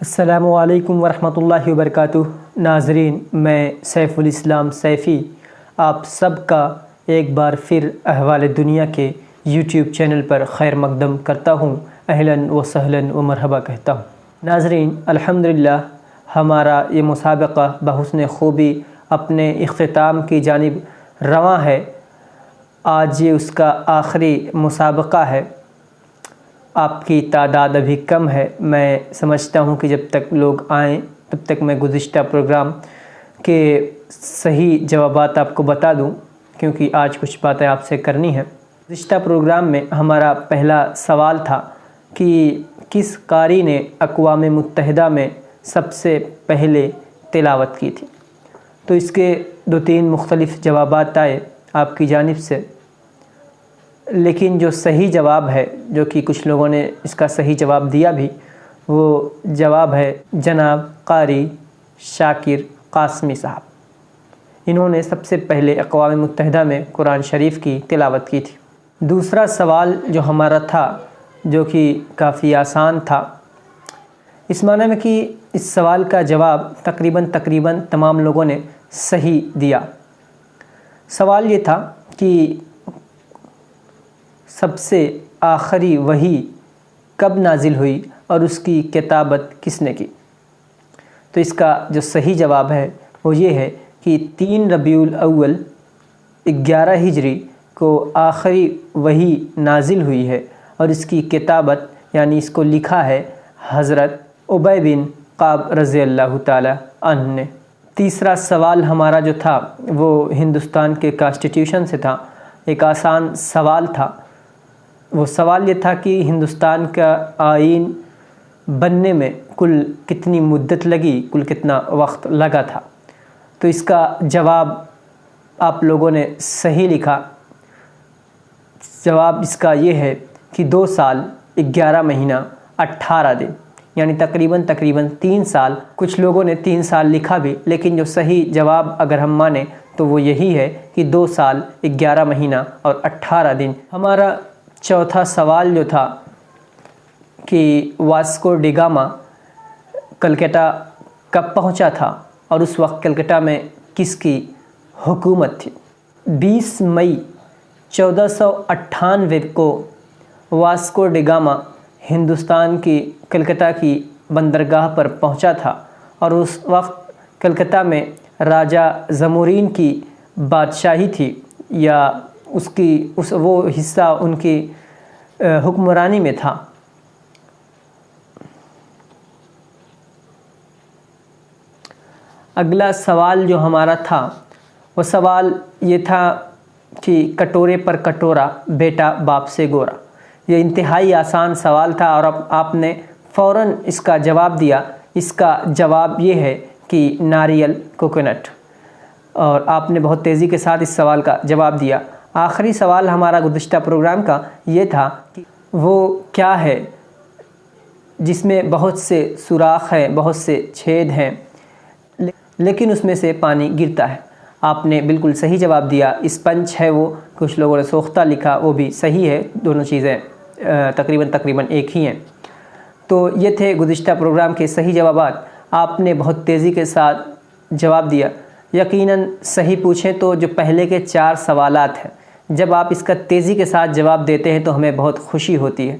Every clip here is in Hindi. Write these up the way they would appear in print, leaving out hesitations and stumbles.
अस्सलामुअलैकुम वरहमतुल्लाहि वबरकातुह। नाज़रीन, मैं सैफ़ुल इस्लाम सैफ़ी आप सबका एक बार फिर अहवाल दुनिया के यूट्यूब चैनल पर खैर मक़दम करता हूँ। अहलन व सहलन व मरहबा कहता हूँ। नाज़रीन, अल्हम्दुलिल्लाह हमारा ये मुसाबक़ा बहुस्न खूबी अपने इख्तिताम की जानिब रवां है। आज ये उसका आखिरी मुसाबक़ा है। आपकी तादाद अभी कम है। मैं समझता हूँ कि जब तक लोग आएँ तब तक मैं गुज़िश्ता प्रोग्राम के सही जवाबात आपको बता दूँ, क्योंकि आज कुछ बातें आपसे करनी है। गुज़िश्ता प्रोग्राम में हमारा पहला सवाल था कि किस कारी ने अक़वाम मुत्तहिदा में सबसे पहले तिलावत की थी। तो इसके 2-3 मुख्तलिफ़ जवाबात आए आपकी जानिब से, लेकिन जो सही जवाब है, जो कि कुछ लोगों ने इसका सही जवाब दिया भी, वो जवाब है जनाब कारी शाकिर कासमी साहब। इन्होंने सबसे पहले अक़वाम मुत्तहिदा में कुरान शरीफ की तिलावत की थी। दूसरा सवाल जो हमारा था, जो कि काफ़ी आसान था, इस माने में कि इस सवाल का जवाब तकरीबन तमाम लोगों ने सही दिया। सवाल ये था कि सबसे आखिरी वही कब नाजिल हुई और उसकी किताबत किसने की। तो इसका जो सही जवाब है वो ये है कि 3 रबीउल अव्वल 11 हिजरी को आखिरी वही नाजिल हुई है और इसकी किताबत यानी इसको लिखा है हज़रत उबय बिन काब रज़ी अल्लाह ताला अन्हु ने। तीसरा सवाल हमारा जो था वो हिंदुस्तान के कॉन्स्टिट्यूशन से था। एक आसान सवाल था। वो सवाल ये था कि हिंदुस्तान का आइन बनने में कुल कितनी मुद्दत लगी, कुल कितना वक्त लगा था। तो इसका जवाब आप लोगों ने सही लिखा। जवाब इसका ये है कि 2 साल 11 महीना 18 दिन, यानी तकरीबन 3 साल। कुछ लोगों ने 3 साल लिखा भी, लेकिन जो सही जवाब अगर हम माने तो वो यही है कि 2 साल 11 महीना और 18 दिन। हमारा चौथा सवाल जो था कि वास्को डी गामा कलकत्ता कब पहुंचा था और उस वक्त कलकत्ता में किसकी हुकूमत थी। 20 मई 1498 को वास्को डी गामा हिंदुस्तान की कलकत्ता की बंदरगाह पर पहुंचा था और उस वक्त कलकत्ता में राजा जमूरीन की बादशाही थी, या वो हिस्सा उनकी हुक्मरानी में था। अगला सवाल जो हमारा था वो सवाल ये था कि कटोरे पर कटोरा बेटा बाप से गोरा। ये इंतहाई आसान सवाल था और अब आपने फ़ौरन इसका जवाब दिया। इसका जवाब ये है कि नारियल कोकोनट, और आपने बहुत तेज़ी के साथ इस सवाल का जवाब दिया। आखिरी सवाल हमारा गुज़िश्ता प्रोग्राम का ये था कि वो क्या है जिसमें बहुत से सुराख हैं, बहुत से छेद हैं, लेकिन उसमें से पानी गिरता है। आपने बिल्कुल सही जवाब दिया। स्पंज है वो, कुछ लोगों ने सोख्ता लिखा, वो भी सही है। दोनों चीज़ें तकरीबन एक ही हैं। तो ये थे गुज़िश्ता प्रोग्राम के सही जवाबात। आपने बहुत तेज़ी के साथ जवाब दिया। यकीनन सही पूछें तो जो पहले के 4 सवालात हैं, जब आप इसका तेज़ी के साथ जवाब देते हैं तो हमें बहुत खुशी होती है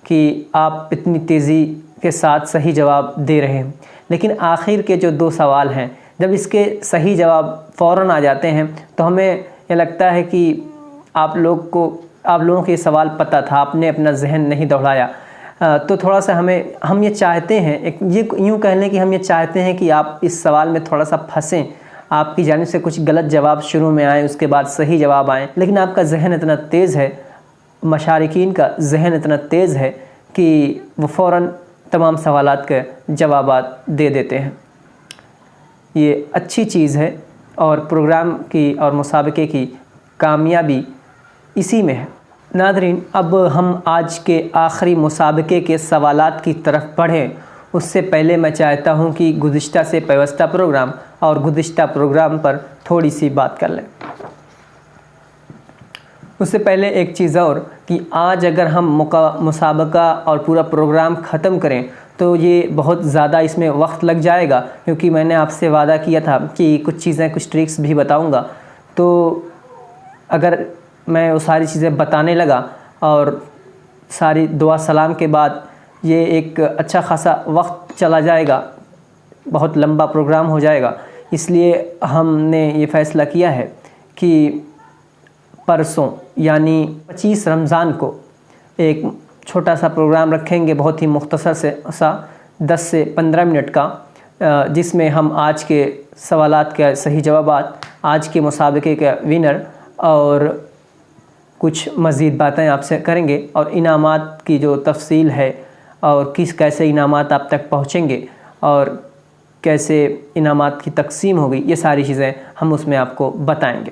कि आप इतनी तेज़ी के साथ सही जवाब दे रहे हैं। लेकिन आखिर के जो 2 सवाल हैं, जब इसके सही जवाब फ़ौरन आ जाते हैं तो हमें ये लगता है कि आप लोगों को ये सवाल पता था, आपने अपना जहन नहीं दौड़ाया। तो थोड़ा सा हम ये चाहते हैं, ये यूँ कह लें कि हम ये चाहते हैं कि आप इस सवाल में थोड़ा सा फंसें, आपकी जानिब से कुछ गलत जवाब शुरू में आए, उसके बाद सही जवाब आए। लेकिन आपका जहन इतना तेज़ है, मशारिकीन का जहन इतना तेज़ है कि वो फ़ौरन तमाम सवालात के जवाबात दे देते हैं। ये अच्छी चीज़ है और प्रोग्राम की और मुसाबक़े की कामयाबी इसी में है। नाज़रीन, अब हम आज के आखिरी मुसाबक़े के सवालात की तरफ बढ़ें। उससे पहले मैं चाहता हूं कि गुज़िश्ता से पेवस्ता प्रोग्राम और गुज़िश्ता प्रोग्राम पर थोड़ी सी बात कर लें। उससे पहले एक चीज़ और कि आज अगर हम मुसाबका और पूरा प्रोग्राम ख़त्म करें तो ये बहुत ज़्यादा इसमें वक्त लग जाएगा, क्योंकि मैंने आपसे वादा किया था कि कुछ चीज़ें, कुछ ट्रिक्स भी बताऊंगा। तो अगर मैं वो सारी चीज़ें बताने लगा और सारी दुआ सलाम के बाद ये एक अच्छा खासा वक्त चला जाएगा, बहुत लंबा प्रोग्राम हो जाएगा। इसलिए हमने ये फ़ैसला किया है कि परसों यानी 25 रमज़ान को एक छोटा सा प्रोग्राम रखेंगे, बहुत ही मुख्तसर सा 10 से 15 मिनट का, जिसमें हम आज के सवालात के सही जवाबात, आज के मुसाबके के विनर और कुछ मज़ीद बातें आपसे करेंगे, और इनामात की जो तफसील है और कैसे इनामात आप तक पहुँचेंगे और कैसे इनामात की तकसीम होगी, ये सारी चीज़ें हम उसमें आपको बताएंगे।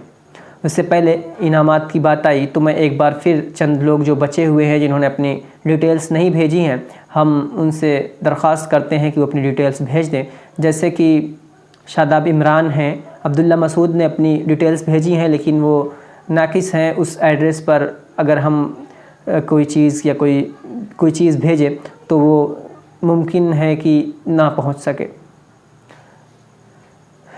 उससे पहले इनामात की बात आई तो मैं एक बार फिर चंद लोग जो बचे हुए हैं जिन्होंने अपनी डिटेल्स नहीं भेजी हैं, हम उनसे दरख्वास्त करते हैं कि वो अपनी डिटेल्स भेज दें। जैसे कि शादाब इमरान हैं, अब्दुल्ला मसूद ने अपनी डिटेल्स भेजी हैं लेकिन वो नाकिस हैं। उस एड्रेस पर अगर हम कोई चीज़ या कोई चीज़ भेजें तो वो मुमकिन है कि ना पहुंच सके,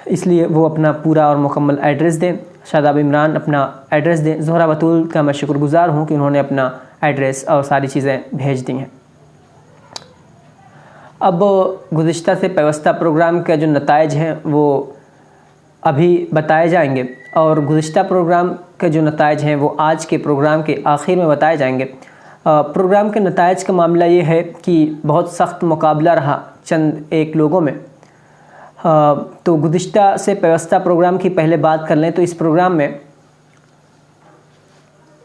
इसलिए वो अपना पूरा और मुकम्मल एड्रेस दें। शादाब इमरान अपना एड्रेस दें। ज़ोहरा बतूल का मैं शुक्रगुज़ार हूँ कि उन्होंने अपना एड्रेस और सारी चीज़ें भेज दी हैं। अब गुज़िश्ता से पेवस्ता प्रोग्राम के जो नताइज हैं वो अभी बताए जाएंगे, और गुज़िश्ता प्रोग्राम के जो नताइज हैं वो आज के प्रोग्राम के आखिर में बताए जाएंगे। प्रोग्राम के नताइज का मामला ये है कि बहुत सख्त मुकाबला रहा चंद एक लोगों में। तो गुज़िश्ता से पेवस्ता प्रोग्राम की पहले बात कर लें तो इस प्रोग्राम में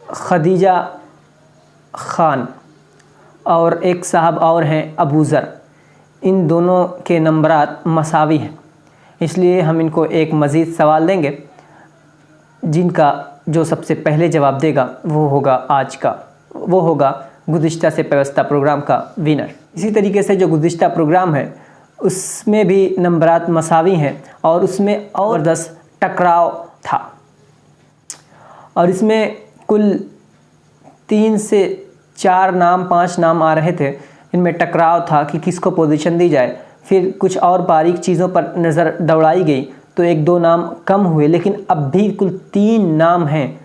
खदीजा ख़ान और एक साहब और हैं अबू ज़र, इन दोनों के नंबरात मसावी हैं, इसलिए हम इनको एक मज़ीद सवाल देंगे जिनका जो सबसे पहले जवाब देगा वो होगा गुज़िश्ता से पेवस्ता प्रोग्राम का विनर। इसी तरीके से जो गुज़िश्ता प्रोग्राम है उसमें भी नंबरात मसावी हैं और उसमें और 10 टकराव था, और इसमें कुल 3 से 4 नाम 5 नाम आ रहे थे। इनमें टकराव था कि किसको पोजीशन दी जाए। फिर कुछ और बारीक चीज़ों पर नज़र दौड़ाई गई तो 1-2 नाम कम हुए, लेकिन अब भी कुल 3 नाम हैं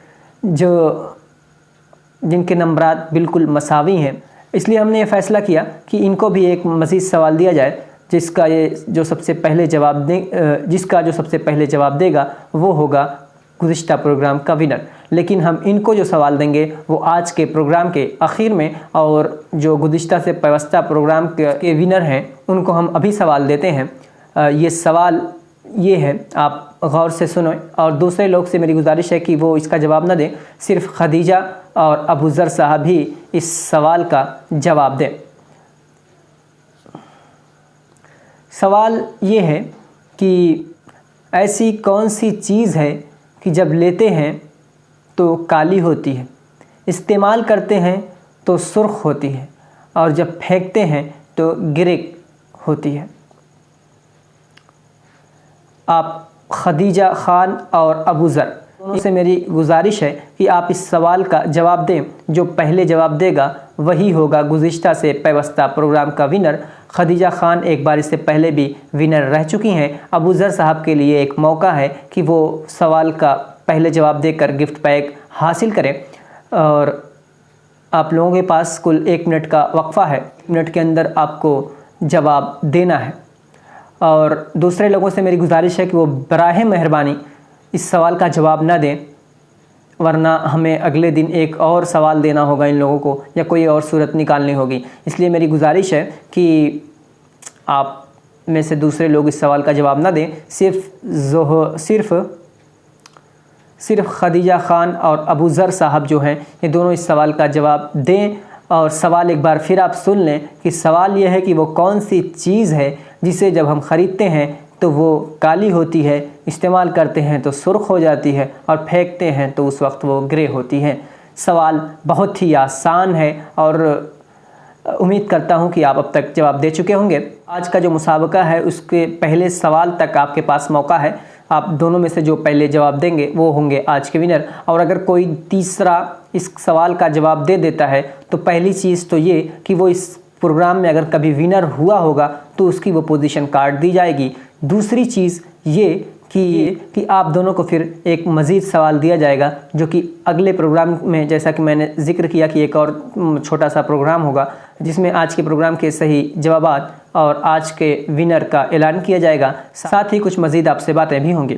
जिनके नंबरात बिल्कुल मसावी हैं। इसलिए हमने ये फ़ैसला किया कि इनको भी एक मज़ीद सवाल दिया जाए जिसका जो सबसे पहले जवाब देगा वो होगा गुज़िश्ता प्रोग्राम का विनर। लेकिन हम इनको जो सवाल देंगे वो आज के प्रोग्राम के आखिर में, और जो गुज़िश्ता से पेवस्ता प्रोग्राम के विनर हैं उनको हम अभी सवाल देते हैं। ये सवाल ये है, आप गौर से सुनो, और दूसरे लोग से मेरी गुजारिश है कि वो इसका जवाब ना दें, सिर्फ खदीजा और अबू ज़र साहब ही इस सवाल का जवाब दें। सवाल ये है कि ऐसी कौन सी चीज़ है कि जब लेते हैं तो काली होती है, इस्तेमाल करते हैं तो सुर्ख होती है, और जब फेंकते हैं तो ग्रे होती है। आप खदीजा ख़ान और अबू ज़र दोनों से मेरी गुजारिश है कि आप इस सवाल का जवाब दें। जो पहले जवाब देगा वही होगा गुज़िश्ता से पेवस्ता प्रोग्राम का विनर। खदीजा ख़ान एक बार इससे पहले भी विनर रह चुकी हैं। अबू ज़र साहब के लिए एक मौका है कि वो सवाल का पहले जवाब देकर गिफ्ट पैक हासिल करें, और आप लोगों के पास कुल 1 मिनट का वक्फ़ा है। 1 मिनट के अंदर आपको जवाब देना है, और दूसरे लोगों से मेरी गुजारिश है कि वो बराहे मेहरबानी इस सवाल का जवाब ना दें, वरना हमें अगले दिन एक और सवाल देना होगा इन लोगों को, या कोई और सूरत निकालनी होगी। इसलिए मेरी गुजारिश है कि आप में से दूसरे लोग इस सवाल का जवाब ना दें। सिर्फ खदीजा ख़ान और अबू ज़र साहब जो हैं ये दोनों इस सवाल का जवाब दें। और सवाल एक बार फिर आप सुन लें कि सवाल ये है कि वो कौन सी चीज़ है जिसे जब हम ख़रीदते हैं तो वो काली होती है, इस्तेमाल करते हैं तो सुर्ख हो जाती है, और फेंकते हैं तो उस वक्त वो ग्रे होती है। सवाल बहुत ही आसान है और उम्मीद करता हूँ कि आप अब तक जवाब दे चुके होंगे। आज का जो मुसाबका है उसके पहले सवाल तक आपके पास मौका है। आप दोनों में से जो पहले जवाब देंगे वो होंगे आज के विनर। और अगर कोई तीसरा इस सवाल का जवाब दे देता है तो पहली चीज़ तो ये कि वो इस प्रोग्राम में अगर कभी विनर हुआ होगा तो उसकी वो पोजीशन काट दी जाएगी। दूसरी चीज़ ये कि आप दोनों को फिर एक मज़ीद सवाल दिया जाएगा जो कि अगले प्रोग्राम में, जैसा कि मैंने जिक्र किया कि एक और छोटा सा प्रोग्राम होगा जिसमें आज के प्रोग्राम के सही जवाबात और आज के विनर का ऐलान किया जाएगा। साथ ही कुछ मज़ीद आपसे बातें भी होंगी।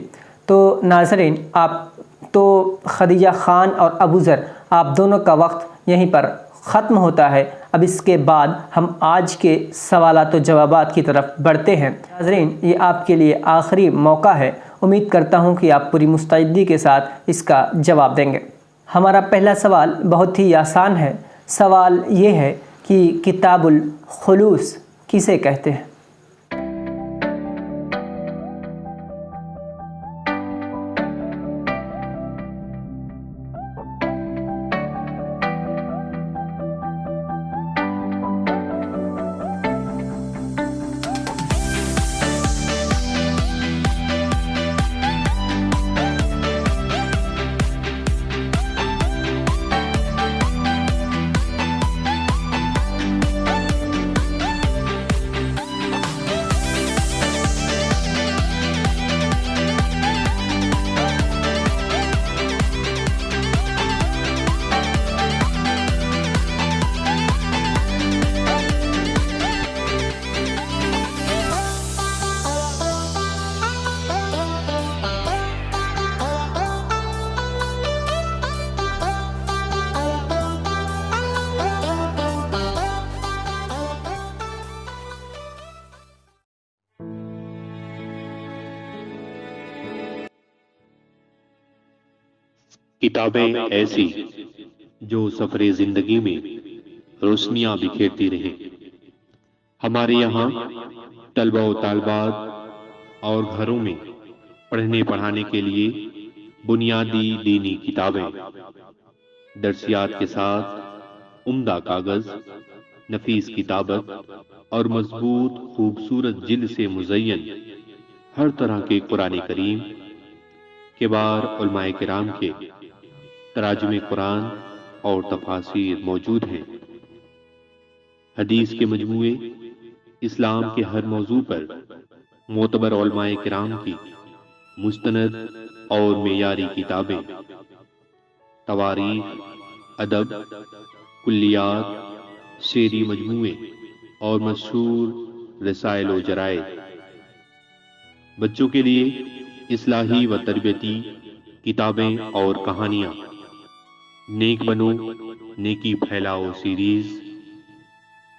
तो नाज़रीन, आप तो खदीजा ख़ान और अबू ज़र, आप दोनों का वक्त यहीं पर ख़त्म होता है। अब इसके बाद हम आज के सवालात और जवाबात की तरफ बढ़ते हैं। नाज़रीन, ये आपके लिए आखिरी मौका है। उम्मीद करता हूँ कि आप पूरी मुस्तैदी के साथ इसका जवाब देंगे। हमारा पहला सवाल बहुत ही आसान है। सवाल ये है कि किताबुल खुलूस किसे कहते हैं? किताबें ऐसी जो सफरे जिंदगी में रोशनियां बिखेरती रहे। हमारे यहाँ तलबा व तालिबात और घरों में पढ़ने पढ़ाने के लिए बुनियादी दीनी किताबें, दर्सियात के साथ उम्दा कागज, नफीस किताबत और मजबूत खूबसूरत जिल्द से मुज़य्यन हर तरह के कुरान करीम, किबार उलमाए किराम के तराजुमे कुरान और तफासीर मौजूद हैं। हदीस के मजमूए, इस्लाम के हर मौजू पर मोतबर उलमाए किराम की मुस्तनद और मेयारी किताबें, तवारीख, अदब, कुल्लियात, शेरी मजमूए और मशहूर रसाइल व जराए। बच्चों के लिए इस्लाही व तरबियती किताबें और कहानियाँ, नेक बनो नेकी फैलाओ सीरीज,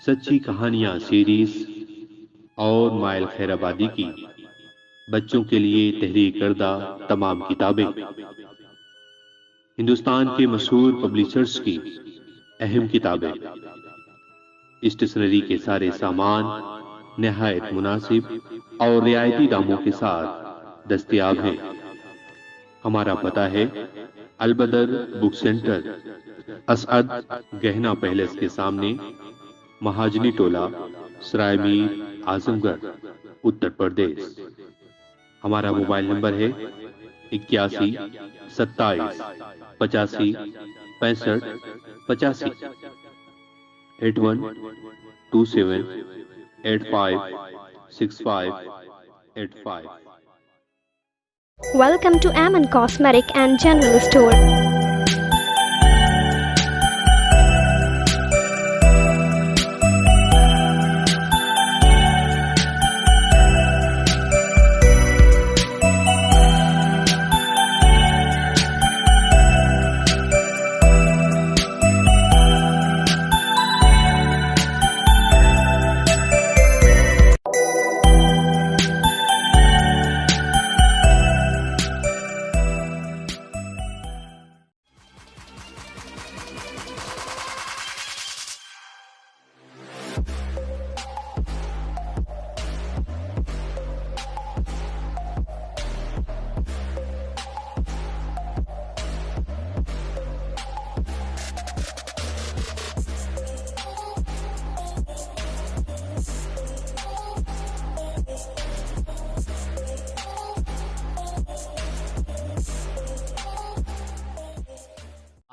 सच्ची कहानियाँ सीरीज और माइल खैराबादी की बच्चों के लिए तहरीर करदा तमाम किताबें, हिंदुस्तान के मशहूर पब्लिशर्स की अहम किताबें, स्टेशनरी के सारे सामान निहायत मुनासिब और रियायती दामों के साथ दस्तयाब हैं। हमारा पता है अलबदर बुक सेंटर, असअद गहना पैलेस के सामने, महाजनी टोला, सरायमीर, आजमगढ़, उत्तर प्रदेश। हमारा मोबाइल नंबर है 81 27 85 65 85 81 27 85 65 85। Welcome to Aman Cosmetic and General Store.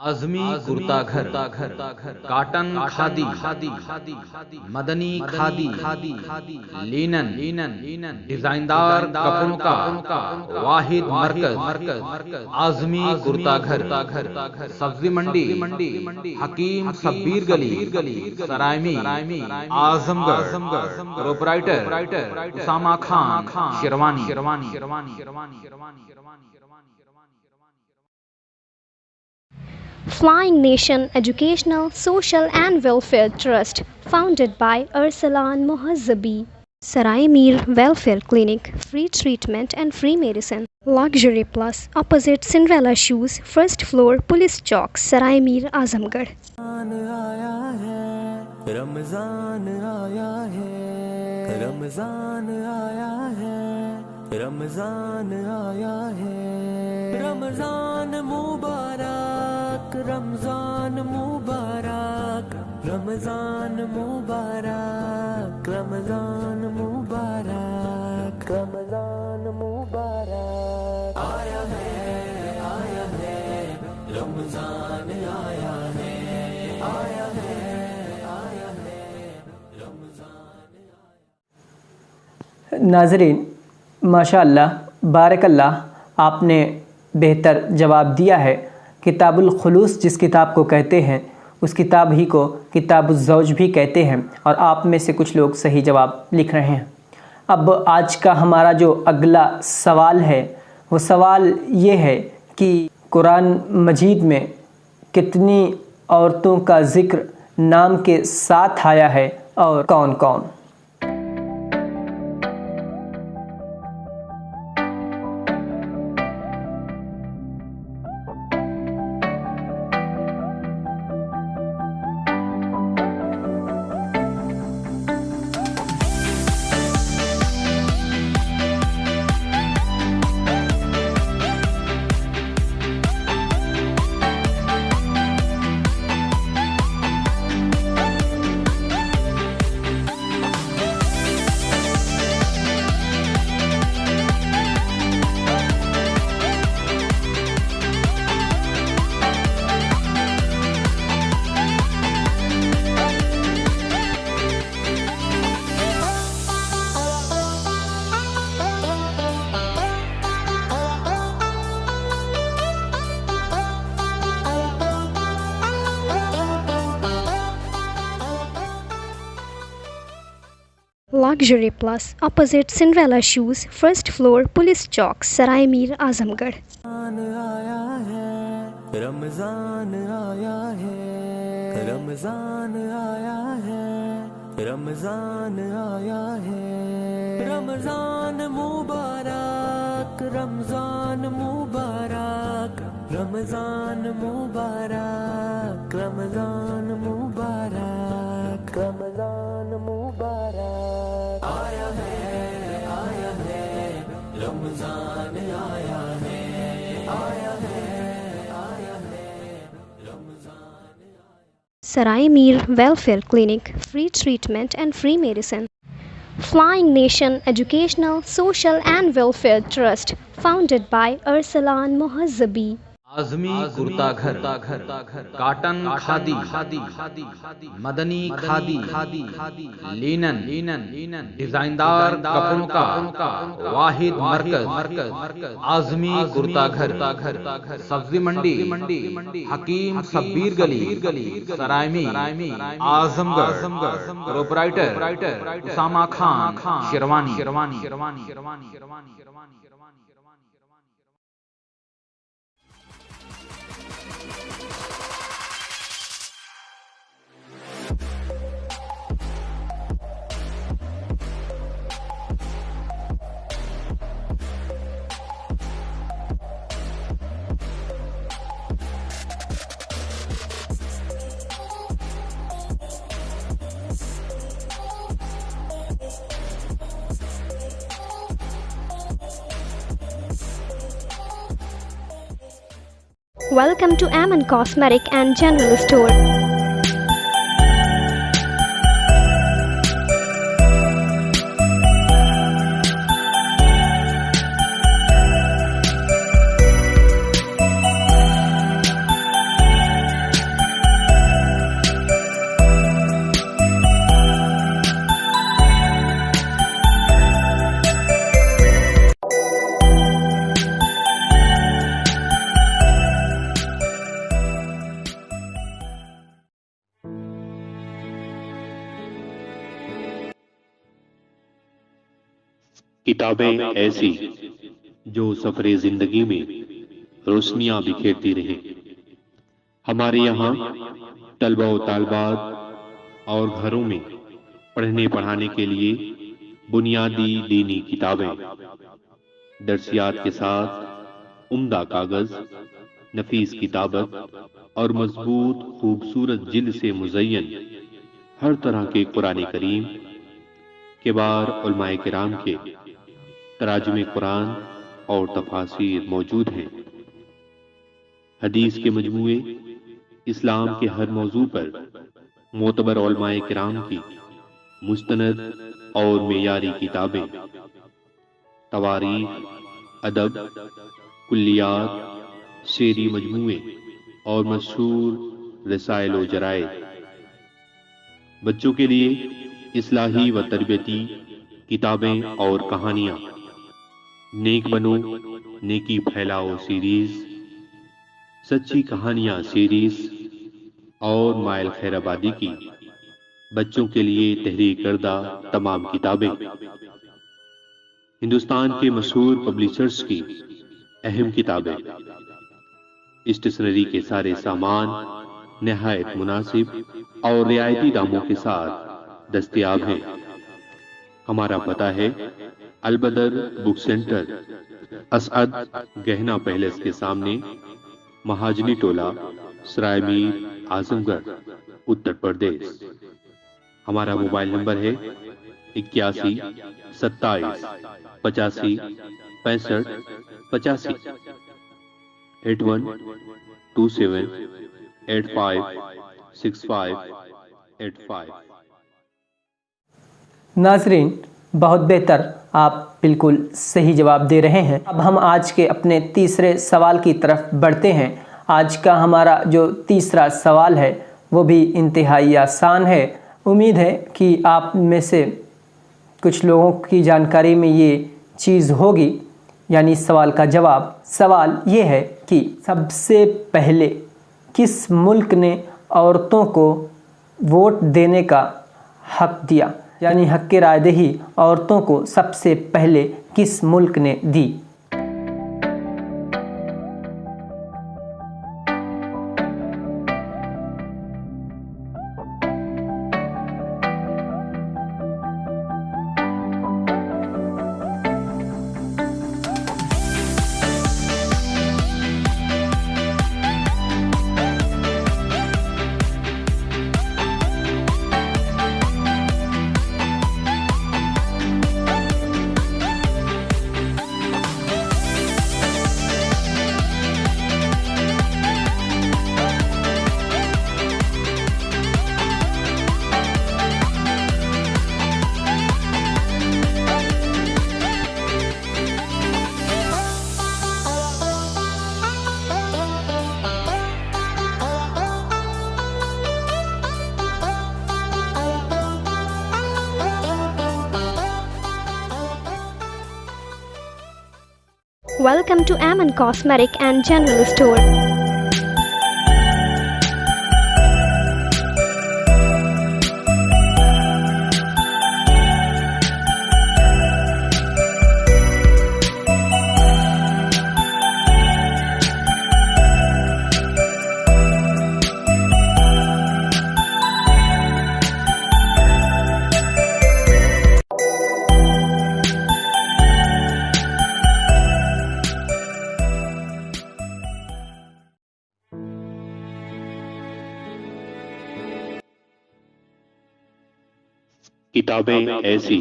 Azmi kurta घर, काटन खादी, मदनी खादी, लिनन, डिजाइनदार कपड़ों का वाहिद मरकज आजमी कुर्ता घर, सब्जी मंडी, हकीम शब्बीर गली, Saraimir, Azamgarh, proprietor Usama Khan, Sherwani. Flying Nation Educational, Social and Welfare Trust, founded by Arsalan Mohazzabi. Sarai Mir Welfare Clinic, free treatment and free medicine. Luxury Plus, opposite Cinderella Shoes, first floor, Police Chowk, Sarai Mir, Azamgarh. Ramzan आया है, रमजान आया है, रमजान आया है, रमजान मुबारक, रमजान मुबारक, रमजान मुबारक, रमजान मुबारक, रमजान मुबारक। आया है रमजान आया है, आया है नाज़रीन, माशाअल्लाह बारकल्लाह, आपने बेहतर जवाब दिया है। किताबुल खुलूस जिस किताब को कहते हैं उस किताब ही को किताबुल ज़ौज भी कहते हैं, और आप में से कुछ लोग सही जवाब लिख रहे हैं। अब आज का हमारा जो अगला सवाल है वो सवाल ये है कि कुरान मजीद में कितनी औरतों का ज़िक्र नाम के साथ आया है और कौन कौन। Luxury Plus, opposite Cinderella Shoes, first floor, Police Chowk, Sarai Mir, Azamgarh. आया है, रमजान आया है, रमजान आया है, रमजान आया है, रमजान मुबारक, रमजान मुबारक, रमजान मुबारक, रमजान मुबारक, रमजान मुबारक। आया है रमजान आया है, आया है Ramzan. Sarai Mir Welfare Clinic, free treatment and free medicine. Flying Nation Educational, Social and Welfare Trust, founded by Arsalan Mohazzabi. Azmi kurta घर, काटन खादी, मदनी खादी, लिनन, डिजाइनदार कपड़ों का वाहिद मरकज आजमी कुर्ता घर, सब्जी मंडी, हकीम शब्बीर गली, Saraimir, Azamgarh, proprietor Usama Khan, Sherwani. Welcome to Aman Cosmetic and General Store. किताबें ऐसी जो सफरे जिंदगी में रोशनियां बिखेरती रहें। हमारे यहाँ तलबा व तालिबात और घरों में पढ़ने पढ़ाने के लिए बुनियादी दीनी किताबें, दर्सियात के साथ उम्दा कागज, नफीस किताबत और मजबूत खूबसूरत जिल्द से मुज़य्यन हर तरह के कुरान करीम, किबार उलमाए किराम के तराजुमे कुरान और तफासीर मौजूद हैं। हदीस के मजमूए, इस्लाम के हर मौजू पर मोतबर उलमाए किराम की मुस्तनद और मेयारी किताबें, तवारीख, अदब, कुल्लियात, शेरी मजमूए और मशहूर रसाइल व जराइद। बच्चों के लिए इस्लाही व तरबियती किताबें और कहानियाँ, नेक बनो नेकी फैलाओ सीरीज, सच्ची कहानियाँ सीरीज और माइल खैराबादी की बच्चों के लिए तहरीर करदा तमाम किताबें, हिंदुस्तान के मशहूर पब्लिशर्स की अहम किताबें, स्टेशनरी के सारे सामान नहायत मुनासिब और रियायती दामों के साथ दस्तयाब हैं। हमारा पता है अलबदर बुक सेंटर, असअद गहना पैलेस के सामने, महाजनी टोला, सराय मीर, आजमगढ़, उत्तर प्रदेश। हमारा मोबाइल नंबर है 81 27 85 65 85, 81 27 85 65 85। नाजरीन, बहुत बेहतर, आप बिल्कुल सही जवाब दे रहे हैं। अब हम आज के अपने तीसरे सवाल की तरफ बढ़ते हैं। आज का हमारा जो तीसरा सवाल है वो भी इंतहाई आसान है। उम्मीद है कि आप में से कुछ लोगों की जानकारी में ये चीज़ होगी, यानी सवाल का जवाब। सवाल ये है कि सबसे पहले किस मुल्क ने औरतों को वोट देने का हक दिया, यानी हक की रायदही औरतों को सबसे पहले किस मुल्क ने दी। Welcome to Aman Cosmetic and General Store. किताबें ऐसी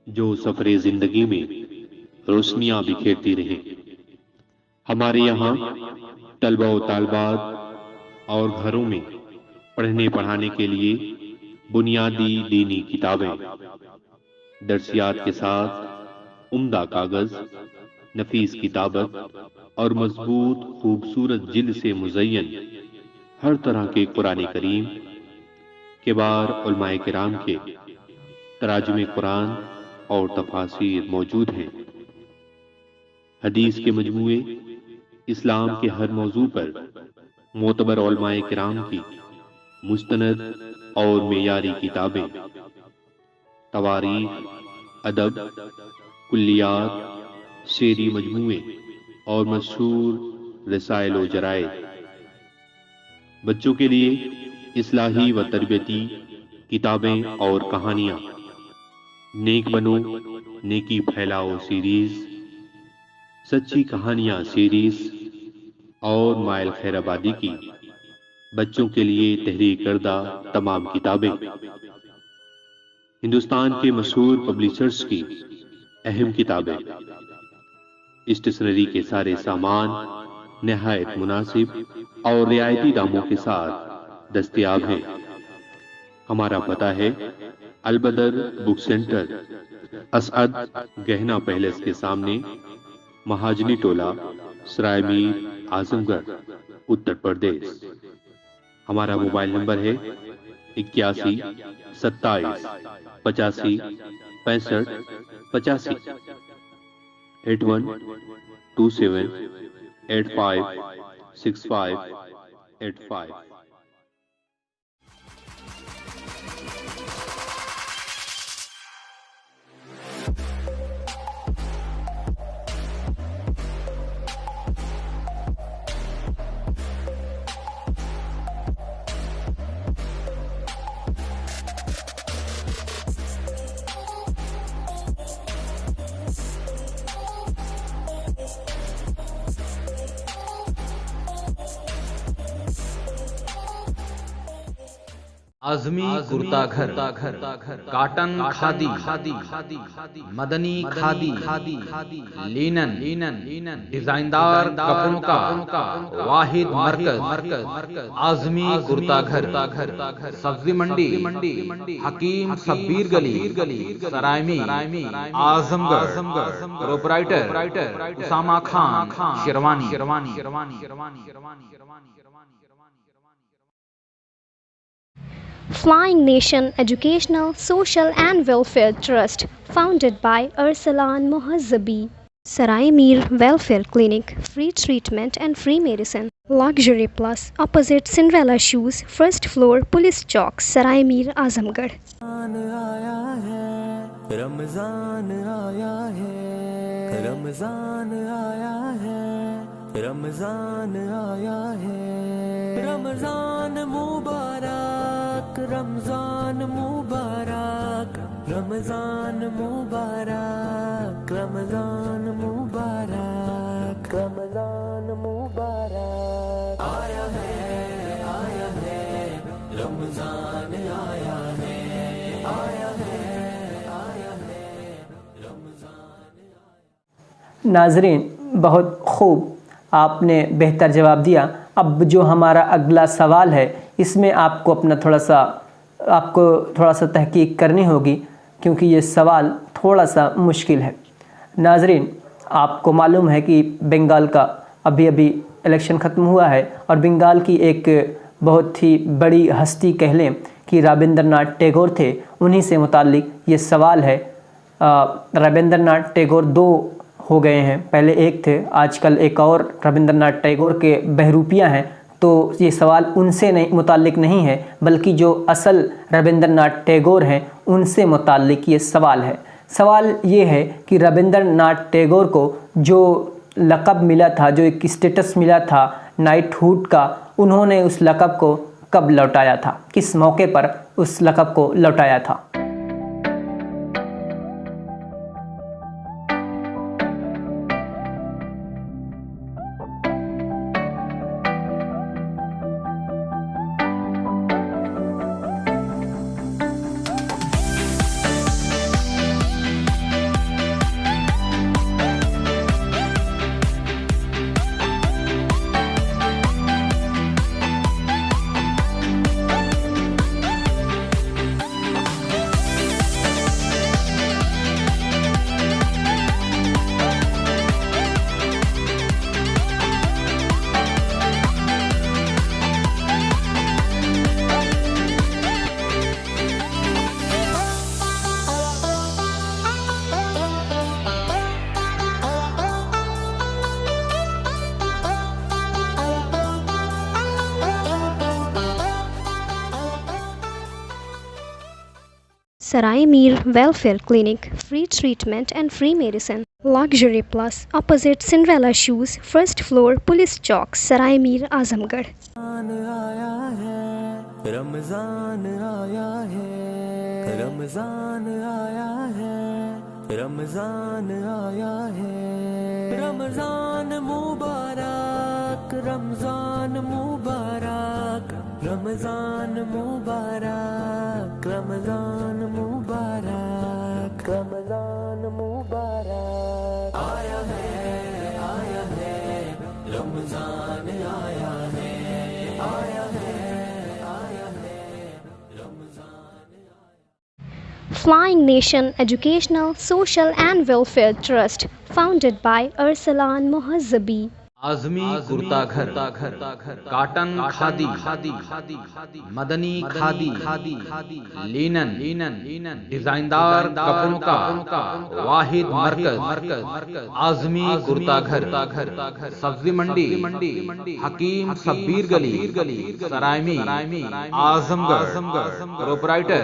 जो सफरे जिंदगी में रोशनियां बिखेरती रहें। हमारे यहाँ तलबा व तालिबात और घरों में पढ़ने पढ़ाने के लिए बुनियादी दीनी किताबें, दर्सियात के साथ उम्दा कागज, नफीस किताबत और मजबूत खूबसूरत जिल्द से मुज़य्यन हर तरह के कुरान करीम, किबार उलमाए किराम के तराजुमे कुरान और तफासीर मौजूद हैं। हदीस के मजमूए, इस्लाम के हर मौजू पर मोतबर उलमाए किराम की मुस्तनद और मेयारी किताबें, तवारीख, अदब, कुल्लियात, शेरी मजमूए और मशहूर रसाइल व जराइद। बच्चों के लिए इस्लाही व तरबियती किताबें और कहानियाँ, नेक बनो नेकी फैलाओ सीरीज, सच्ची कहानियाँ सीरीज और माइल खैराबादी की बच्चों के लिए तहरीर करदा तमाम किताबें, हिंदुस्तान के मशहूर पब्लिशर्स की अहम किताबें, स्टेशनरी के सारे सामान नहायत मुनासिब और रियायती दामों के साथ दस्तयाब हैं। हमारा पता है अलबदर बुक सेंटर, असअद गहना पैलेस के सामने, महाजनी टोला, सराय मीर, आजमगढ़, उत्तर प्रदेश। हमारा मोबाइल नंबर है 81 27 85 65 85 81 27 85 65 85। आजमी कुर्ता घर, काटन खादी, मदनी खादी, लिनन, डिजाइनदार कपड़ों का वाहिद मरकज, आजमी कुर्ता घर, सब्जी मंडी, हकीम सब्बीर गली, Saraimir, Azamgarh, proprietor Usama Khan, Sherwani. Flying Nation Educational, Social and Welfare Trust, founded by Arsalan Mohazzabi. Sarai Mir Welfare Clinic, free treatment and free medicine. Luxury Plus, opposite Cinderella Shoes, first floor, Police Chowk, Sarai Mir, Azamgarh. आया है रमजान आया है, रमजान आया है, रमजान आया है, रमजान मुबारक, रमजान मुबारक, रमजान मुबारक, रमजान मुबारक, रमजान मुबारक। आया है रमजान आया है, आया है रमजान। नाजरीन, बहुत खूब आपने बेहतर जवाब दिया। अब जो हमारा अगला सवाल है, इसमें आपको थोड़ा सा तहकीक करनी होगी, क्योंकि ये सवाल थोड़ा सा मुश्किल है। नाजरीन, आपको मालूम है कि बंगाल का अभी इलेक्शन ख़त्म हुआ है और बंगाल की एक बहुत ही बड़ी हस्ती कह लें कि रविंद्रनाथ टैगोर थे, उन्हीं से मुताल्लिक ये सवाल है। रविंद्रनाथ टैगोर दो हो गए हैं, पहले एक थे, आजकल एक और रविंद्रनाथ टैगोर के बहरूपियाँ हैं। तो ये सवाल उनसे मुताल्लिक नहीं है, बल्कि जो असल रविंद्रनाथ टैगोर हैं उनसे मुताल्लिक ये सवाल है। सवाल ये है कि रविंद्रनाथ टैगोर को जो लक़ब मिला था, जो एक स्टेटस मिला था नाइटहुड का, उन्होंने उस लक़ब को कब लौटाया था, किस मौके पर उस लक़ब को लौटाया था? Sarai Mir Welfare Clinic, free treatment and free medicine. Luxury Plus, opposite Cinderella Shoes, first floor, Police Chowk, Sarai Mir, Azamgarh. Ramzan आया है, रमजान आया है, रमजान आया है, रमजान मुबारक, रमजान मुबारक, रमजान मुबारक, रमजान मुबारक, रमजान मुबारक। आया है रमजान आया है, आया है Ramzan. Flying Nation Educational, Social and Welfare Trust, founded by Arsalan Mohazzabi. Azmi kurta घर, काटन खादी, मदनी खादी, लिनन, डिजाइनदार कपड़ों का वाहिद मरकज, आजमी कुर्ता घर, सब्जी मंडी, हकीम सब्बीर गली, Saraimir, Azamgarh, proprietor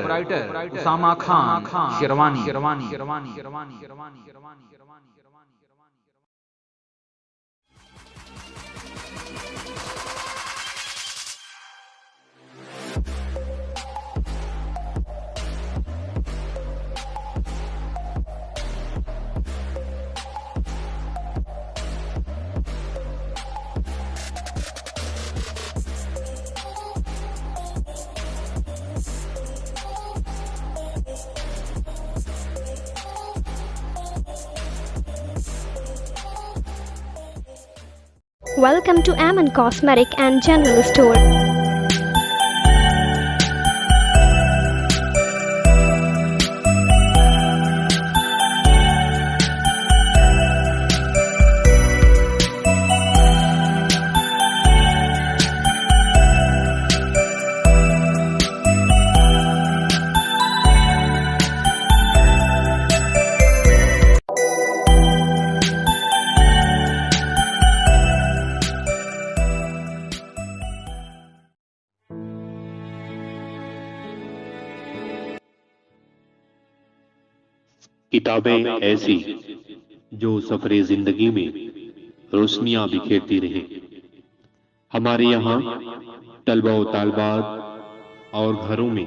Usama Khan, Sherwani. Welcome to Aman Cosmetic and General Store. किताबें ऐसी जो सफरे जिंदगी में रोशनियां बिखेरती रहें। हमारे यहाँ तलबा व तालबात और घरों में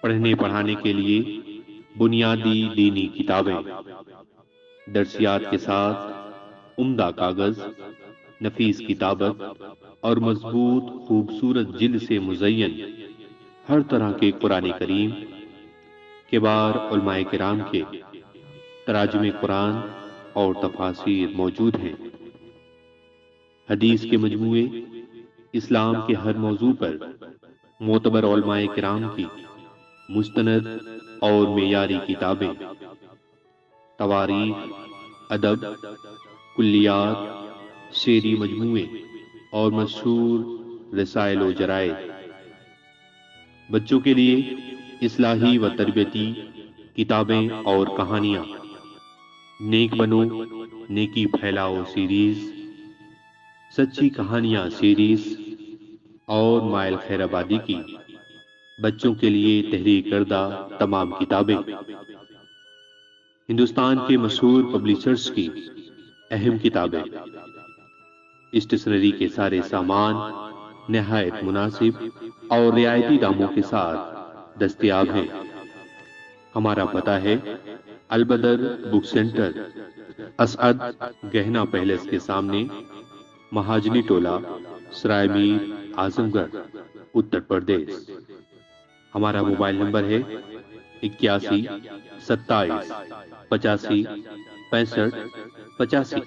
पढ़ने पढ़ाने के लिए बुनियादी दीनी किताबें, दर्सियात के साथ उम्दा कागज, नफीस किताबत और मजबूत खूबसूरत जिल्द से मुज़य्यन हर तरह के कुरान करीम, किबार उलमाए किराम के तराजुमे कुरान और तफासीर मौजूद हैं। हदीस के मजमूए, इस्लाम के हर मौजू पर मोतबर उलमाए किराम की मुस्तनद और मेयारी किताबें, तवारीख, अदब, कुल्लियात, शेरी मजमूए और मशहूर रसाइल व जराइद। बच्चों के लिए इस्लाही व तरबियती किताबें और कहानियाँ, नेक बनो नेकी फैलाओ सीरीज, सच्ची कहानियाँ सीरीज और माइल खैराबादी की बच्चों के लिए तहरीर करदा तमाम किताबें, हिंदुस्तान के मशहूर पब्लिशर्स की अहम किताबें, स्टेशनरी के सारे सामान निहायत मुनासिब और रियायती दामों के साथ दस्तयाब हैं। हमारा पता है अलबदर बुक सेंटर, असअद गहना पैलेस के सामने, महाजनी टोला, सराय मीर, आजमगढ़, उत्तर प्रदेश। हमारा मोबाइल नंबर है 81 27 85 65 85,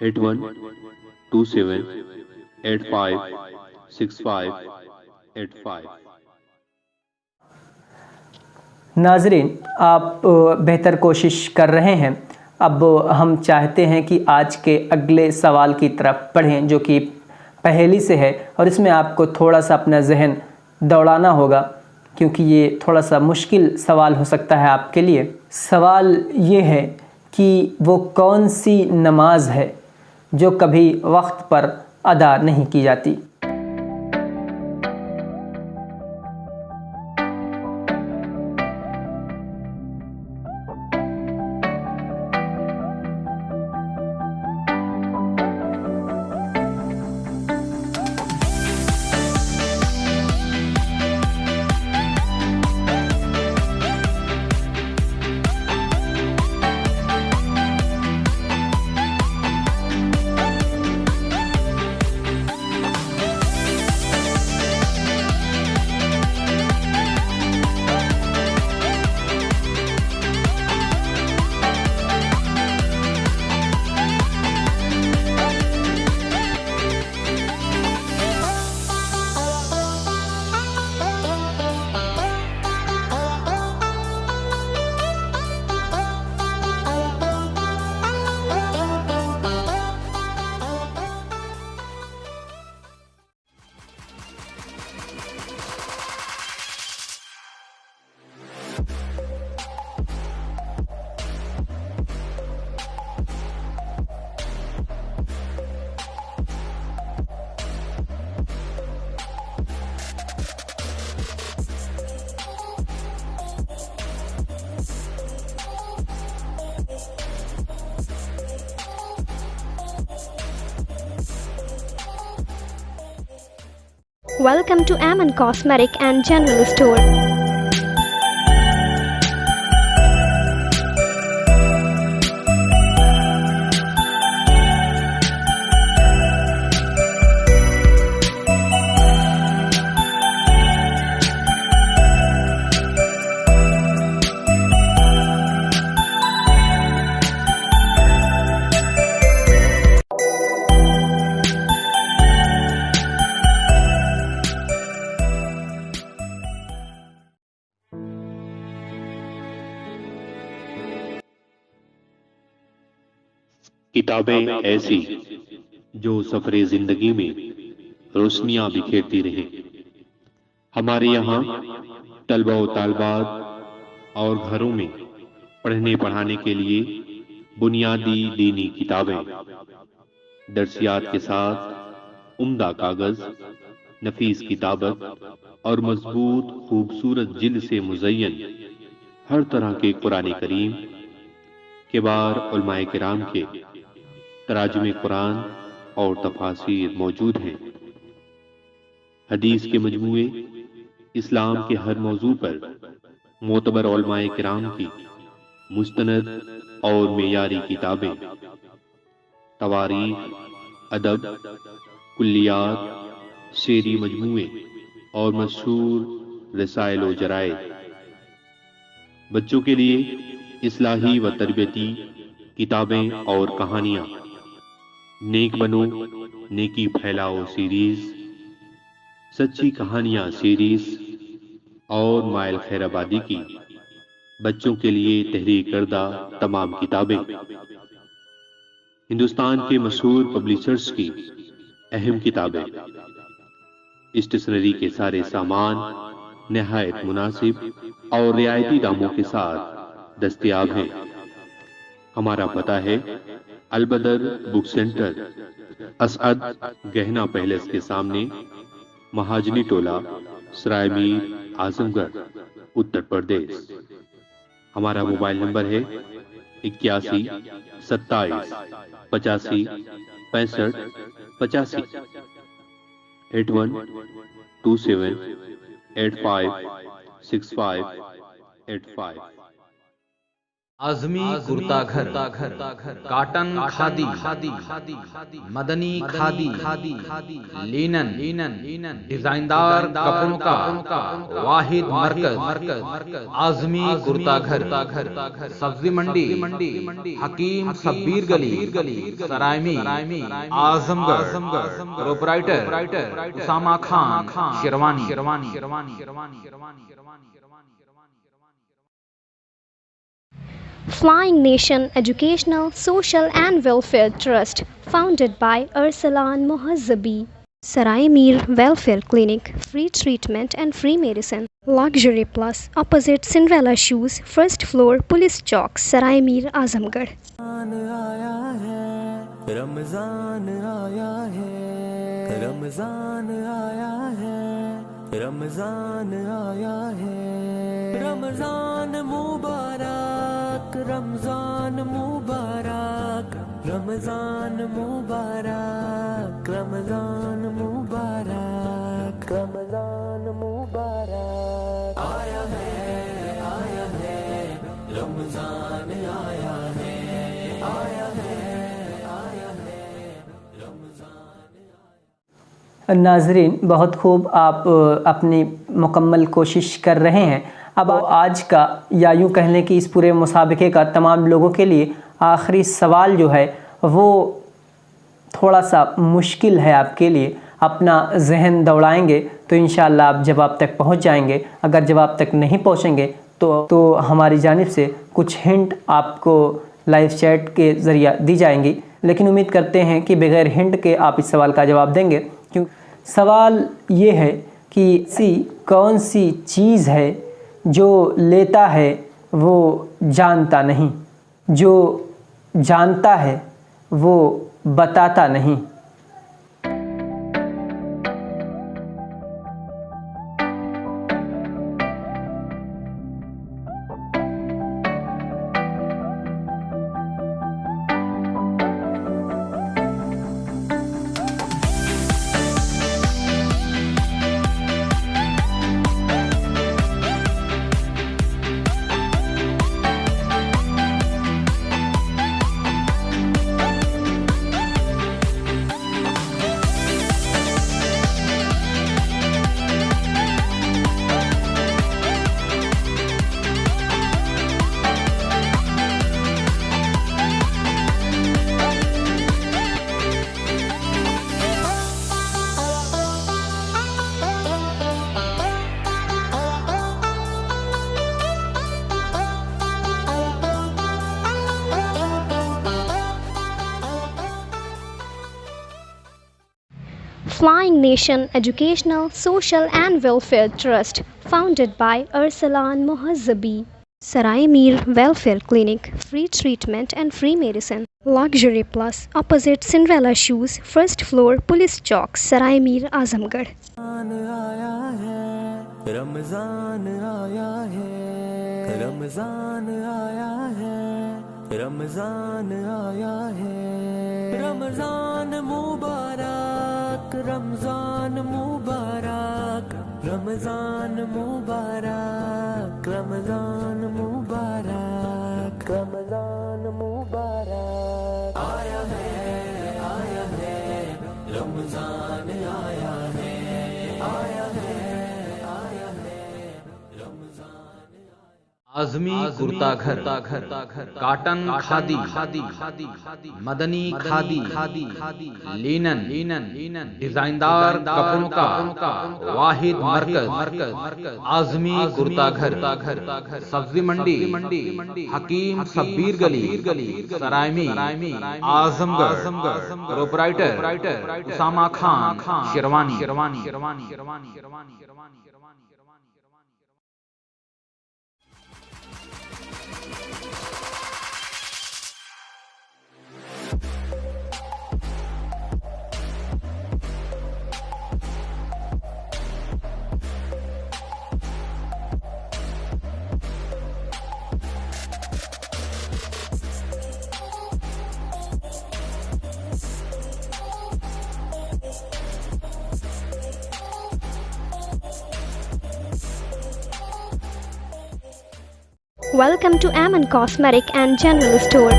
81 27 85 65 85। नाजरीन, आप बेहतर कोशिश कर रहे हैं। अब हम चाहते हैं कि आज के अगले सवाल की तरफ बढ़ें, जो कि पहेली से है, और इसमें आपको थोड़ा सा अपना जहन दौड़ाना होगा, क्योंकि ये थोड़ा सा मुश्किल सवाल हो सकता है आपके लिए। सवाल ये है कि वो कौन सी नमाज है जो कभी वक्त पर अदा नहीं की जाती। Welcome to Aman Cosmetic and General Store. किताबें ऐसी जो सफरे जिंदगी में रोशनियां बिखेरती रहें। हमारे यहाँ तलबा व तालिबात और घरों में पढ़ने पढ़ाने के लिए बुनियादी दीनी किताबें, दर्सियात के साथ उम्दा कागज, नफीस किताबत और मजबूत खूबसूरत जिल्द से मुज़य्यन हर तरह के कुरान करीम, किबार उलमाए किराम के तराजुमे कुरान और तफासीर मौजूद हैं। हदीस के मजमूए, इस्लाम के हर मौजू पर मोतबर उलमाए किराम की मुस्तनद और मेयारी किताबें, तवारीख, अदब, कुल्लियात, शेरी मजमूए और मशहूर रसाइल व जराइद। बच्चों के लिए इस्लाही व तरबियती किताबें और कहानियाँ, नेक बनो नेकी फैलाओ सीरीज, सच्ची कहानियाँ सीरीज और माइल खैराबादी की बच्चों के लिए तहरीर करदा तमाम किताबें, हिंदुस्तान के मशहूर पब्लिशर्स की अहम किताबें, स्टेशनरी के सारे सामान नहायत मुनासिब और रियायती दामों के साथ दस्तयाब हैं। हमारा पता है अलबदर बुक सेंटर, असअद गहना पैलेस के सामने, महाजनी टोला, सराय मीर, आजमगढ़, उत्तर प्रदेश। हमारा मोबाइल नंबर है 81 27 85 65 85, 81 27 85 65 85। आजमी कुर्ता घर, काटन खादी, मदनी खादी, लिनन, डिजाइनदार कपड़ों का वाहिद मरकज, आजमी कुर्ता घर, सब्जी मंडी, हकीम सब्बीर गली, Saraimir, Azamgarh. Proprietor Usama Khan, Sherwani. Flying Nation Educational, Social and Welfare Trust, founded by Arsalan Mohazzabi. Sarai Mir Welfare Clinic, free treatment and free medicine. Luxury Plus, opposite Cinderella Shoes, first floor, Police Chowk, Sarai Mir, Azamgarh. आया है रमजान आया है, रमजान आया है, रमजान आया है, रमजान मुबारक, रमजान मुबारक, रमजान मुबारक, रमजान मुबारक, रमजान मुबारक। आया है रमजान आया है, आया है रमजान। नाजरीन, बहुत खूब आप अपनी मुकम्मल कोशिश कर रहे हैं। अब आज का या यूँ कह लें कि इस पूरे मुसाबिके का तमाम लोगों के लिए आखिरी सवाल जो है वो थोड़ा सा मुश्किल है आपके लिए। अपना जहन दौड़ाएंगे तो इंशाअल्लाह आप जवाब तक पहुंच जाएंगे। अगर जवाब तक नहीं पहुंचेंगे तो हमारी जानिब से कुछ हिंट आपको लाइव चैट के ज़रिए दी जाएंगी। लेकिन उम्मीद करते हैं कि बगैर हिंट के आप इस सवाल का जवाब देंगे। क्यों सवाल ये है कि ऐसी कौन सी चीज़ है जो लेता है वो जानता नहीं, जो जानता है वो बताता नहीं। Flying Nation Educational, Social and Welfare Trust, founded by Arsalan Mohazzabi. Sarai Mir Welfare Clinic, free treatment and free medicine. Luxury Plus, opposite Cinderella Shoes, first floor, Police Chowk, Sarai Mir, Azamgarh. Ramzan आया है, रमजान आया है, रमजान आया है, रमजान मुबारक, रमजान मुबारक, रमजान मुबारक, रमजान मुबारक, रमजान मुबारक। आया है रमजान आया है, आया है आजमी कुर्ता घर, काटन खादी, मदनी खादी, लिनन, डिजाइनदार कपड़ों का वाहिद मरकज, आजमी कुर्ता घर, सब्जी मंडी, हकीम सब्बीर गली, Sarai Mir, Azamgarh. Proprietor Usama Khan, Sherwani. Welcome to Aman Cosmetic and General Store.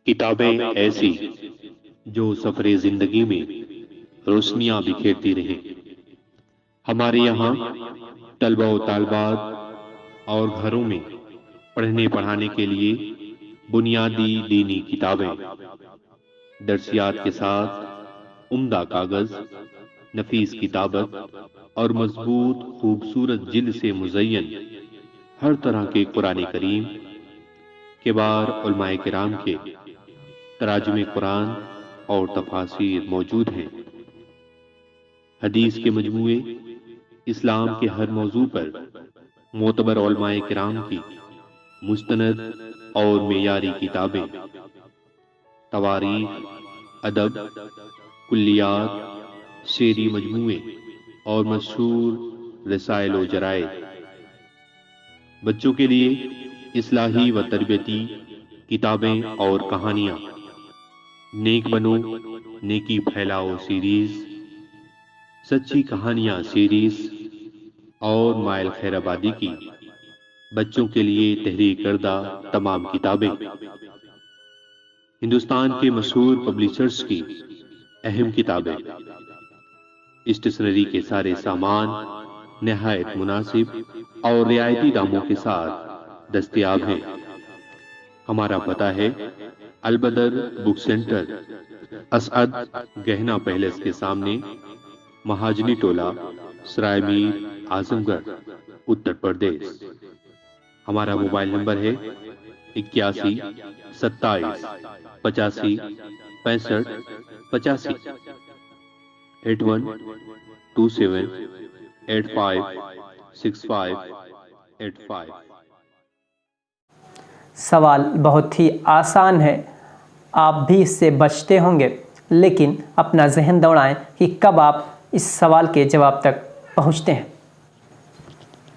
किताबें ऐसी जो सफरे जिंदगी में रोशनियां बिखेरती रहे। हमारे यहाँ तलबा व तालिबात और घरों में पढ़ने पढ़ाने के लिए बुनियादी दीनी किताबें, दर्सियात के साथ उम्दा कागज, नफीस किताबत और मजबूत खूबसूरत जिल्द से मुज़य्यन हर तरह के कुरान करीम, किबार उलमाए किराम के तराजुमे कुरान और तफासीर मौजूद हैं। हदीस के मजमूए, इस्लाम के हर मौजू पर मोतबर उलमाए किराम की मुस्तनद और मेयारी किताबें, तवारीख, अदब, कुल्लियात, शेरी मजमूए और मशहूर रसाइल व जराए। बच्चों के लिए इस्लाही व तरबियती किताबें और कहानियाँ, नेक बनो नेकी फैलाओ सीरीज, सच्ची कहानियाँ सीरीज और माइल खैराबादी की बच्चों के लिए तहरीर करदा तमाम किताबें, हिंदुस्तान के मशहूर पब्लिशर्स की अहम किताबें, स्टेशनरी के सारे सामान निहायत मुनासिब और रियायती दामों के साथ दस्तयाब हैं। हमारा पता है अलबदर बुक सेंटर, असअद गहना पैलेस के सामने, महाजनी टोला, सराय मीर, आजमगढ़, उत्तर प्रदेश। हमारा मोबाइल नंबर है 81 27 85 65 85, 81 27 85 65 85। सवाल बहुत ही आसान है, आप भी इससे बचते होंगे, लेकिन अपना जहन दौड़ाएं कि कब आप इस सवाल के जवाब तक पहुंचते हैं।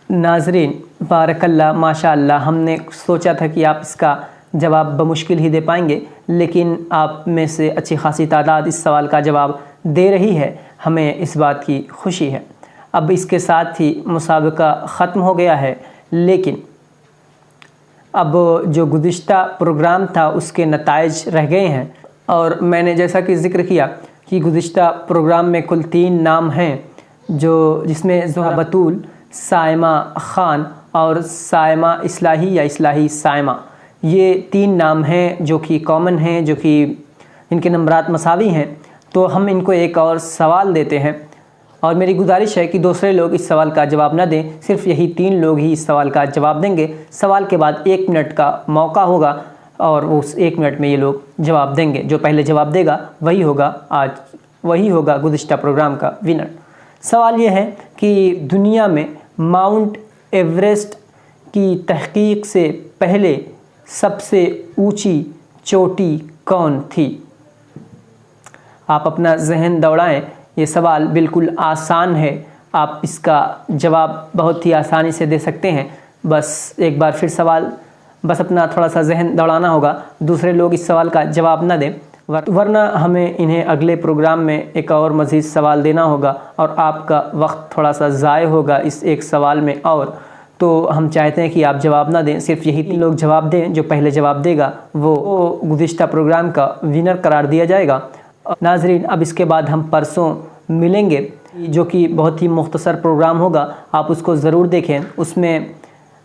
नाजरीन, बारकल्ला माशाअल्लाह, हमने सोचा था कि आप इसका जवाब बमुश्किल ही दे पाएंगे, लेकिन आप में से अच्छी खासी तादाद इस सवाल का जवाब दे रही है। हमें इस बात की खुशी है। अब इसके साथ ही मुसाबिका ख़त्म हो गया है, लेकिन अब जो गुज़िश्ता प्रोग्राम था उसके नताइज रह गए हैं, और मैंने जैसा कि ज़िक्र किया कि गुज़िश्ता प्रोग्राम में कुल 3 नाम हैं, जो जिसमें ज़ोहरा बतूल, साइमा ख़ान और साइमा इस्लाही या इस्लाही साइमा, ये 3 नाम हैं जो कि कॉमन हैं, जो कि इनके नंबरात मसावी हैं। तो हम इनको एक और सवाल देते हैं, और मेरी गुजारिश है कि दूसरे लोग इस सवाल का जवाब न दें, सिर्फ यही 3 लोग ही इस सवाल का जवाब देंगे। सवाल के बाद 1 मिनट का मौका होगा और उस 1 मिनट में ये लोग जवाब देंगे। जो पहले जवाब देगा वही होगा गुज़िश्ता प्रोग्राम का विनर। सवाल ये है कि दुनिया में माउंट एवरेस्ट की तहकीक से पहले सबसे ऊंची चोटी कौन थी? आप अपना जहन दौड़ाएं, ये सवाल बिल्कुल आसान है, आप इसका जवाब बहुत ही आसानी से दे सकते हैं। बस एक बार फिर सवाल, बस अपना थोड़ा सा जहन दौड़ाना होगा, दूसरे लोग इस सवाल का जवाब न दें, वरना हमें इन्हें अगले प्रोग्राम में एक और मज़ीद सवाल देना होगा और आपका वक्त थोड़ा सा ज़ाय होगा इस एक सवाल में। और तो हम चाहते हैं कि आप जवाब ना दें, सिर्फ यही 3 लोग जवाब दें। जो पहले जवाब देगा वो गुज़िश्ता प्रोग्राम का विनर करार दिया जाएगा। नाज़रीन, अब इसके बाद हम परसों मिलेंगे, जो कि बहुत ही मुख्तसर प्रोग्राम होगा, आप उसको ज़रूर देखें। उसमें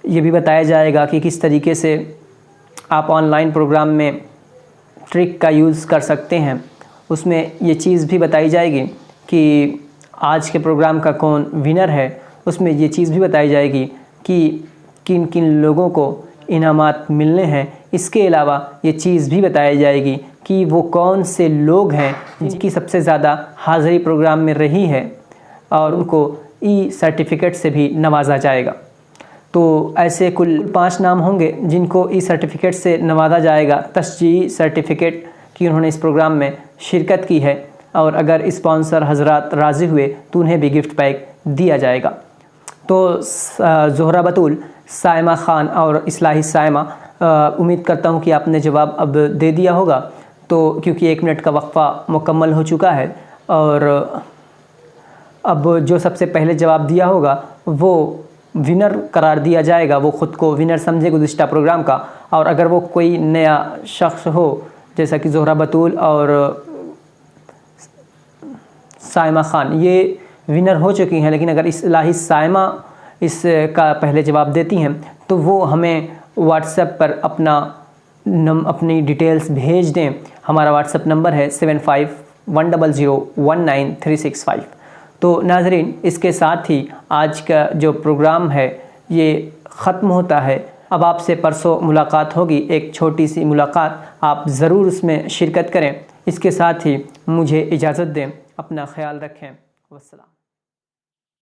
ये भी बताया जाएगा कि किस तरीके से आप ऑनलाइन प्रोग्राम में ट्रिक का यूज़ कर सकते हैं। उसमें ये चीज़ भी बताई जाएगी कि आज के प्रोग्राम का कौन विनर है। उसमें ये चीज़ भी बताई जाएगी कि किन किन लोगों को इनामात मिलने हैं। इसके अलावा ये चीज़ भी बताई जाएगी कि वो कौन से लोग हैं जिनकी सबसे ज़्यादा हाज़िरी प्रोग्राम में रही है, और उनको सर्टिफिकेट से भी नवाजा जाएगा। तो ऐसे कुल 5 नाम होंगे जिनको सर्टिफिकेट से नवाजा जाएगा, तस्जीही सर्टिफिकेट कि उन्होंने इस प्रोग्राम में शिरकत की है, और अगर स्पॉन्सर हजरात राज़ी हुए तो उन्हें भी गिफ्ट पैक दिया जाएगा। तो ज़ोहरा बतूल, साइमा ख़ान और इस्लाही साइमा, उम्मीद करता हूँ कि आपने जवाब अब दे दिया होगा, तो क्योंकि 1 मिनट का वक्फ़ा मुकम्मल हो चुका है, और अब जो सबसे पहले जवाब दिया होगा वो विनर करार दिया जाएगा। वो ख़ुद को विनर समझे गुज़िश्ता प्रोग्राम का, और अगर वो कोई नया शख्स हो जैसा कि ज़ोहरा बतूल और साइमा ख़ान, ये विनर हो चुकी हैं, लेकिन अगर इस्लाही साइमा इसका पहले जवाब देती हैं तो वो हमें व्हाट्सएप पर अपनी डिटेल्स भेज दें। हमारा व्हाट्सएप नंबर है 7510019365। तो नाज़रीन, इसके साथ ही आज का जो प्रोग्राम है ये ख़त्म होता है। अब आपसे परसों मुलाकात होगी, एक छोटी सी मुलाकात, आप ज़रूर उसमें शिरकत करें। इसके साथ ही मुझे इजाज़त दें, अपना ख्याल रखें। वस्सलाम।